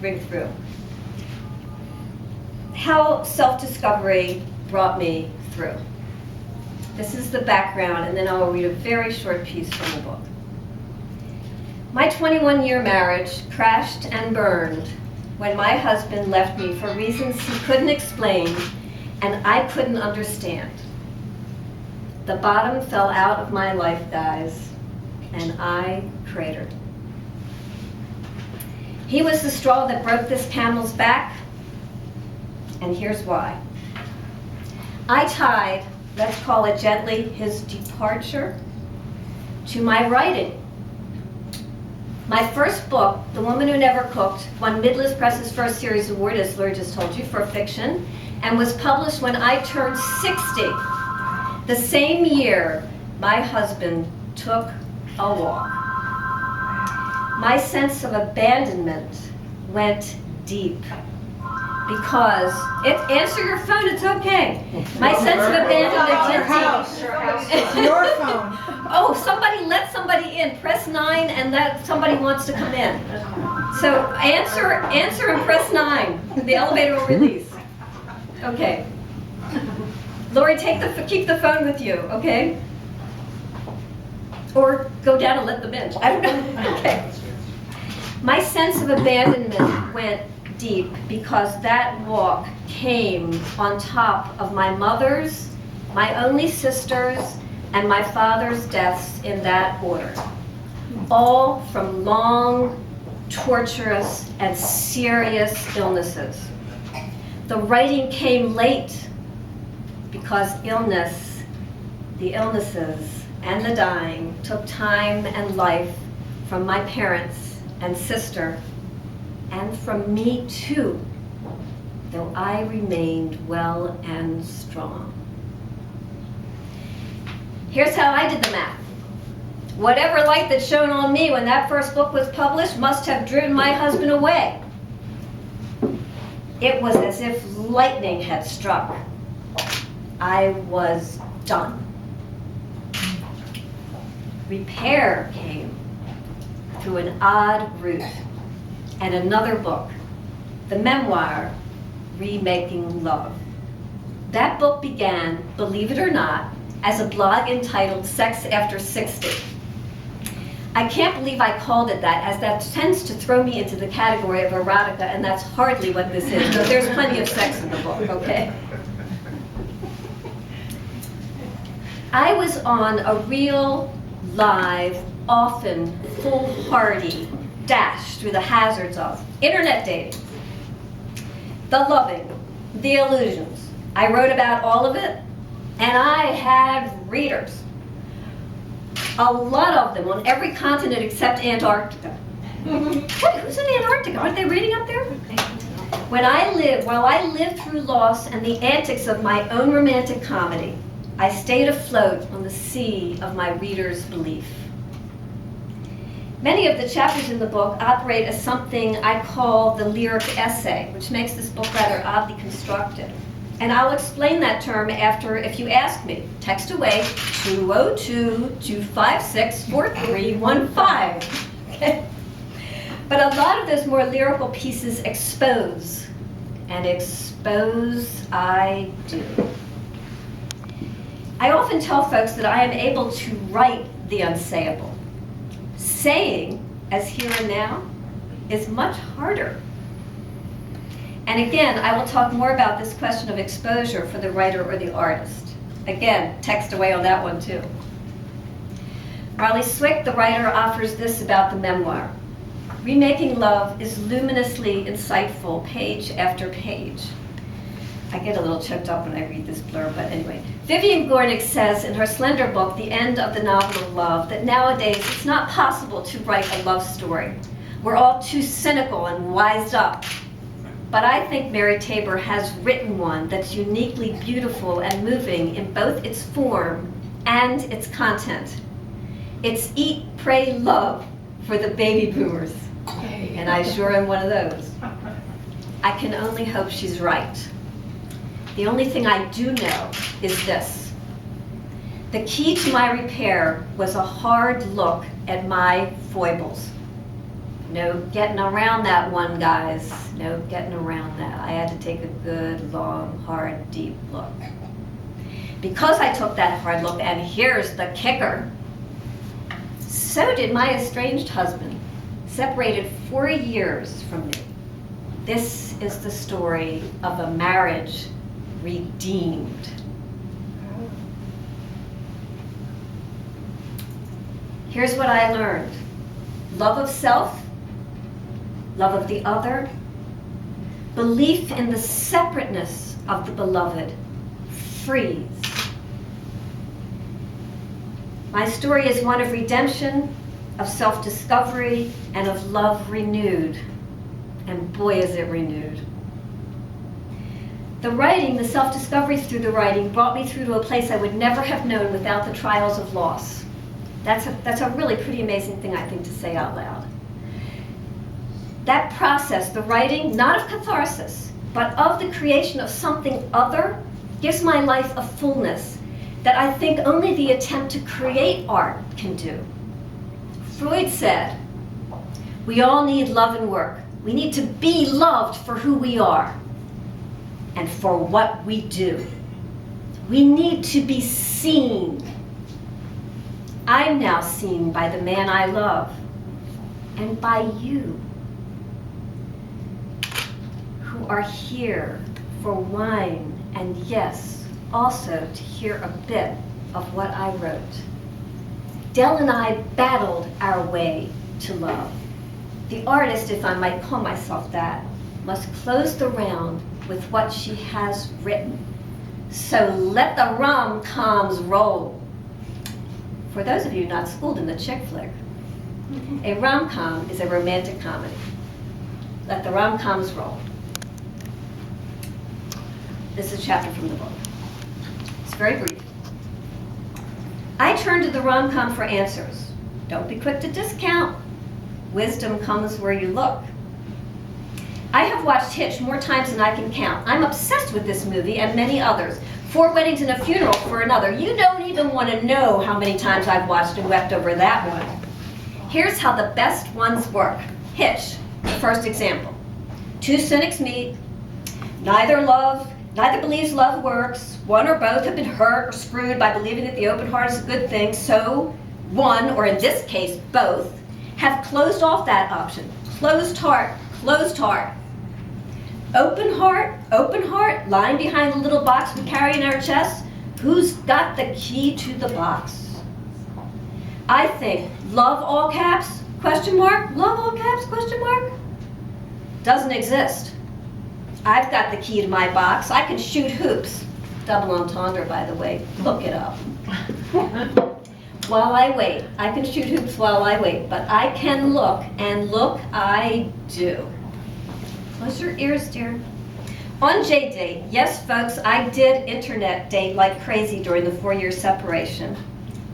bring through. How self-discovery brought me through. This is the background, and then I'll read a very short piece from the book. My 21-year marriage crashed and burned when my husband left me for reasons he couldn't explain and I couldn't understand. The bottom fell out of my life, guys, and I cratered. He was the straw that broke this camel's back, and here's why. I tied, let's call it gently, his departure to my writing. My first book, The Woman Who Never Cooked, won Midlist Press's first series award, as Laura just told you, for fiction, and was published when I turned 60. The same year, my husband took a walk. My sense of abandonment went deep because answer your phone, it's okay. My sense of abandonment went deep. Your house. It's your phone. Oh, somebody let somebody in. Press 9 and that somebody wants to come in. So answer and press 9. The elevator will release. Okay. Lori, keep the phone with you, okay? Or go down and let them in. I don't know. Okay. My sense of abandonment went deep because that walk came on top of my mother's, my only sister's, and my father's deaths in that order. All from long, torturous, and serious illnesses. The writing came late because the illnesses, and the dying took time and life from my parents and sister, and from me too, though I remained well and strong. Here's how I did the math. Whatever light that shone on me when that first book was published must have driven my husband away. It was as if lightning had struck. I was done. Repair came through an odd route, and another book, the memoir, ReMaking Love. That book began, believe it or not, as a blog entitled Sex After 60. I can't believe I called it that, as that tends to throw me into the category of erotica, and that's hardly what this is, but there's plenty of sex in the book, okay? I was on a real, live, often foolhardy dash through the hazards of internet dating, the loving, the illusions. I wrote about all of it, and I had readers. A lot of them on every continent except Antarctica. Hey, who's in Antarctica? Aren't they reading up there? While I lived through loss and the antics of my own romantic comedy, I stayed afloat on the sea of my readers' belief. Many of the chapters in the book operate as something I call the lyric essay, which makes this book rather oddly constructed. And I'll explain that term after, if you ask me. Text away 202-256-4315. Okay? But a lot of those more lyrical pieces expose, and expose I do. I often tell folks that I am able to write the unsayable. Saying, as here and now, is much harder. And again, I will talk more about this question of exposure for the writer or the artist. Again, text away on that one too. Marley Swick, the writer, offers this about the memoir. ReMaking Love is luminously insightful, page after page. I get a little choked up when I read this blurb, but anyway. Vivian Gornick says in her slender book, The End of the Novel of Love, that nowadays it's not possible to write a love story. We're all too cynical and wised up. But I think Mary Tabor has written one that's uniquely beautiful and moving in both its form and its content. It's Eat, Pray, Love for the baby boomers. And I sure am one of those. I can only hope she's right. The only thing I do know is this. The key to my repair was a hard look at my foibles. No getting around that one, guys. No getting around that. I had to take a good, long, hard, deep look. Because I took that hard look, and here's the kicker, so did my estranged husband, separated 4 years from me. This is the story of a marriage redeemed. Here's what I learned. Love of self, love of the other, belief in the separateness of the beloved frees. My story is one of redemption, of self-discovery, and of love renewed. And boy, is it renewed. The writing, the self-discovery through the writing, brought me through to a place I would never have known without the trials of loss. That's a really pretty amazing thing, I think, to say out loud. That process, the writing, not of catharsis, but of the creation of something other, gives my life a fullness that I think only the attempt to create art can do. Freud said, we all need love and work. We need to be loved for who we are and for what we do. We need to be seen. I'm now seen by the man I love and by you, who are here for wine and, yes, also to hear a bit of what I wrote. Del and I battled our way to love. The artist, if I might call myself that, must close the round with what she has written. So let the rom-coms roll. For those of you not schooled in the chick flick, a rom-com is a romantic comedy. Let the rom-coms roll. This is a chapter from the book. It's very brief. I turn to the rom-com for answers. Don't be quick to discount. Wisdom comes where you look. I have watched Hitch more times than I can count. I'm obsessed with this movie and many others. 4 Weddings and a Funeral for another. You don't even want to know how many times I've watched and wept over that one. Here's how the best ones work. Hitch, the first example. 2 cynics meet. Neither believes love works. One or both have been hurt or screwed by believing that the open heart is a good thing. So one, or in this case, both, have closed off that option. Closed heart, closed heart. Open heart, lying behind the little box we carry in our chests. Who's got the key to the box? I think love all caps, question mark, love all caps, question mark, doesn't exist. I've got the key to my box. I can shoot hoops. Double entendre, by the way. Look it up. While I wait. I can shoot hoops while I wait, but I can look, and look I do. Close your ears, dear. On J-Date, yes, folks, I did internet date like crazy during the 4-year separation.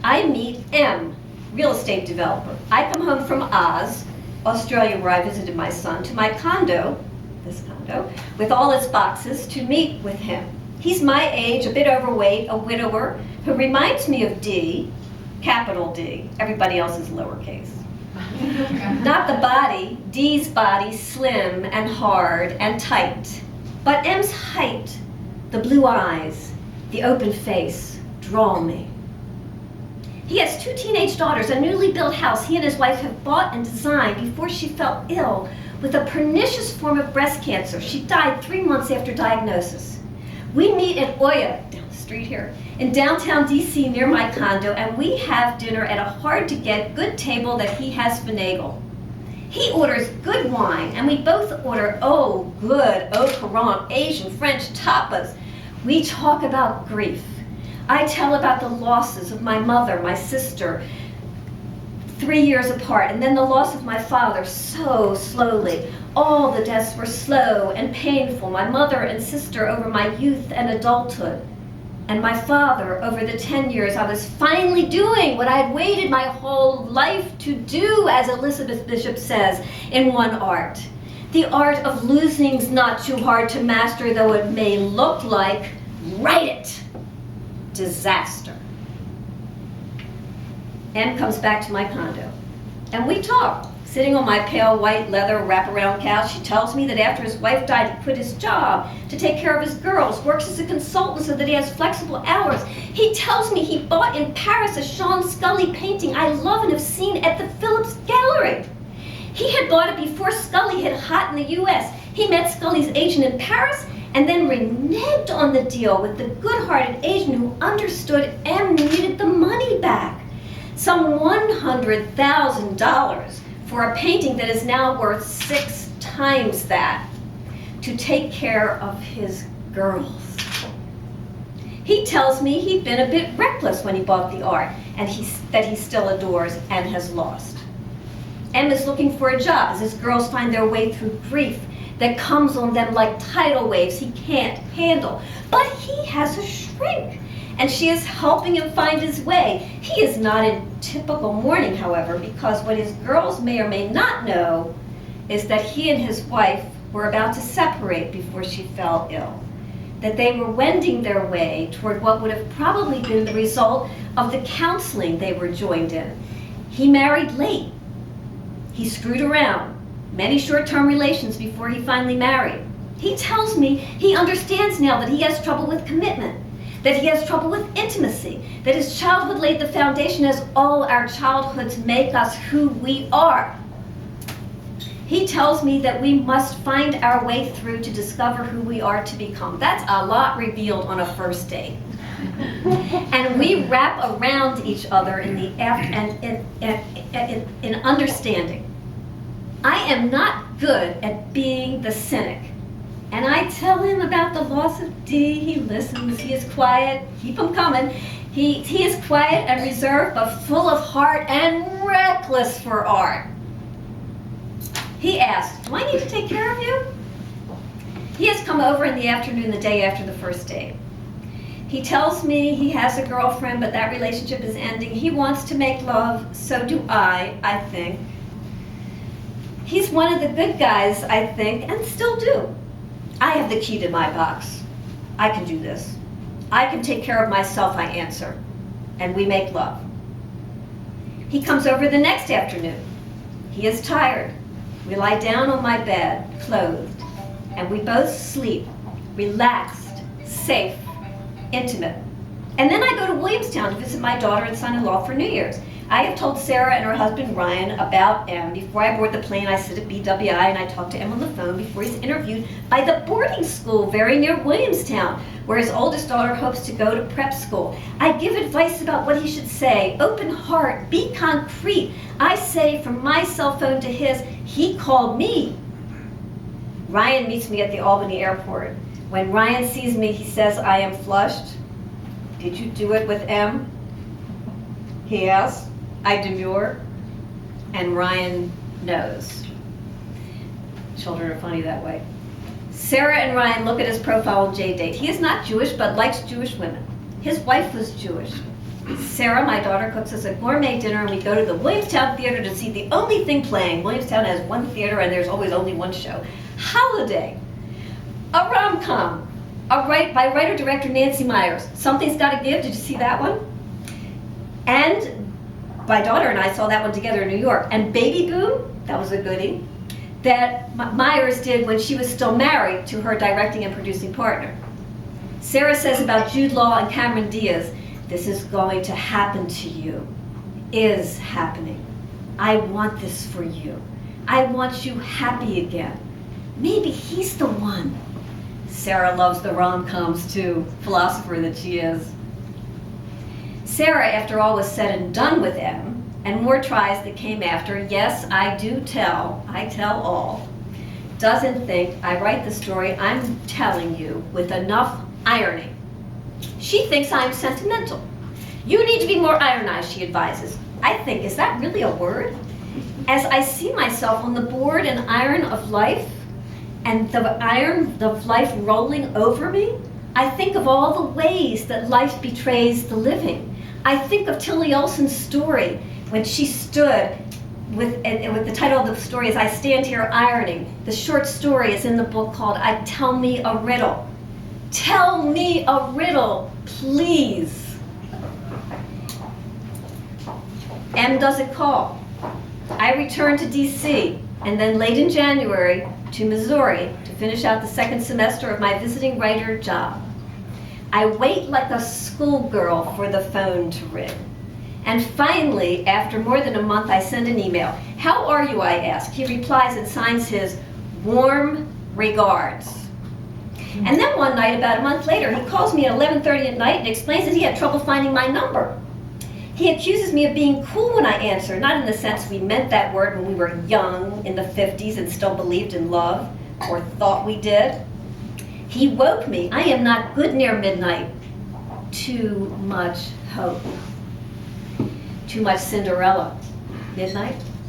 I meet M, real estate developer. I come home from Oz, Australia, where I visited my son, to my condo, this condo, with all its boxes to meet with him. He's my age, a bit overweight, a widower, who reminds me of D, capital D. Everybody else is lowercase. Not the body, D's body, slim and hard and tight. But M's height, the blue eyes, the open face, draw me. He has 2 teenage daughters, a newly built house he and his wife have bought and designed before she fell ill with a pernicious form of breast cancer. She died 3 months after diagnosis. We meet at Oya, down the street here, in downtown DC near my condo, and we have dinner at a hard-to-get good table that he has finagled. He orders good wine, and we both order, oh, good, au courant, Asian, French tapas. We talk about grief. I tell about the losses of my mother, my sister, 3 years apart, and then the loss of my father so slowly. All the deaths were slow and painful, my mother and sister over my youth and adulthood, and my father over the 10 years I was finally doing what I had waited my whole life to do, as Elizabeth Bishop says in one art. The art of losing's not too hard to master, though it may look like, write it, disaster. M comes back to my condo, and we talk, Sitting on my pale white leather wraparound couch, he tells me that after his wife died, he quit his job to take care of his girls, works as a consultant so that he has flexible hours. He tells me he bought in Paris a Sean Scully painting I love and have seen at the Phillips Gallery. He had bought it before Scully hit hot in the US. He met Scully's agent in Paris and then reneged on the deal with the good-hearted agent who understood M needed the money back. Some $100,000 for a painting that is now worth 6 times that, to take care of his girls. He tells me he'd been a bit reckless when he bought the art, and that he still adores and has lost. M is looking for a job as his girls find their way through grief that comes on them like tidal waves he can't handle. But he has a shrink, and she is helping him find his way. He is not in typical mourning, however, because what his girls may or may not know is that he and his wife were about to separate before she fell ill, that they were wending their way toward what would have probably been the result of the counseling they were joined in. He married late. He screwed around, many short-term relations before he finally married. He tells me he understands now that he has trouble with commitment, that he has trouble with intimacy, that his childhood laid the foundation as all our childhoods make us who we are. He tells me that we must find our way through to discover who we are to become. That's a lot revealed on a first date. And we wrap around each other in the in understanding. I am not good at being the cynic. And I tell him about the loss of Dee. He listens. He is quiet. Keep him coming. He is quiet and reserved, but full of heart and reckless for art. He asks, do I need to take care of you? He has come over in the afternoon the day after the first date. He tells me he has a girlfriend, but that relationship is ending. He wants to make love, so do I think. He's one of the good guys, I think, and still do. I have the key to my box. I can do this. I can take care of myself, I answer. And we make love. He comes over the next afternoon. He is tired. We lie down on my bed, clothed, and we both sleep, relaxed, safe, intimate. And then I go to Williamstown to visit my daughter and son-in-law for New Year's. I have told Sarah and her husband Ryan about M. Before I board the plane, I sit at BWI and I talk to M on the phone before he's interviewed by the boarding school very near Williamstown, where his oldest daughter hopes to go to prep school. I give advice about what he should say. Open heart, be concrete. I say from my cell phone to his, he called me. Ryan meets me at the Albany airport. When Ryan sees me, he says, I am flushed. Did you do it with M? He asks. I demur, and Ryan knows. Children are funny that way. Sarah and Ryan look at his profile on JDate. He is not Jewish, but likes Jewish women. His wife was Jewish. Sarah, my daughter, cooks us a gourmet dinner, and we go to the Williamstown Theater to see the only thing playing. Williamstown has one theater, and there's always only one show. Holiday, a rom-com, by writer-director Nancy Myers. Something's Gotta Give. Did you see that one? And my daughter and I saw that one together in New York. And Baby Boom, that was a goodie, that Myers did when she was still married to her directing and producing partner. Sarah says about Jude Law and Cameron Diaz, this is going to happen to you, is happening. I want this for you. I want you happy again. Maybe he's the one. Sarah loves the rom-coms too, philosopher that she is. Sarah, after all was said and done with M, and more tries that came after, yes, I tell all, doesn't think I write the story I'm telling you with enough irony. She thinks I'm sentimental. You need to be more ironized, she advises. I think, is that really a word? As I see myself on the board and iron of life, and the iron of life rolling over me, I think of all the ways that life betrays the living. I think of Tilly Olsen's story when she stood with the title of the story is I Stand Here Ironing. The short story is in the book called Tell Me a Riddle. Tell me a riddle, please. M doesn't call. I returned to DC and then late in January to Missouri to finish out the second semester of my visiting writer job. I wait like a schoolgirl for the phone to ring. And finally, after more than a month, I send an email. "How are you?" I ask. He replies and signs his "warm regards." And then one night, about a month later, he calls me at 11:30 at night and explains that he had trouble finding my number. He accuses me of being cool when I answer, not in the sense we meant that word when we were young in the 50s and still believed in love, or thought we did. He woke me. I am not good near midnight. Too much hope. Too much Cinderella. Midnight?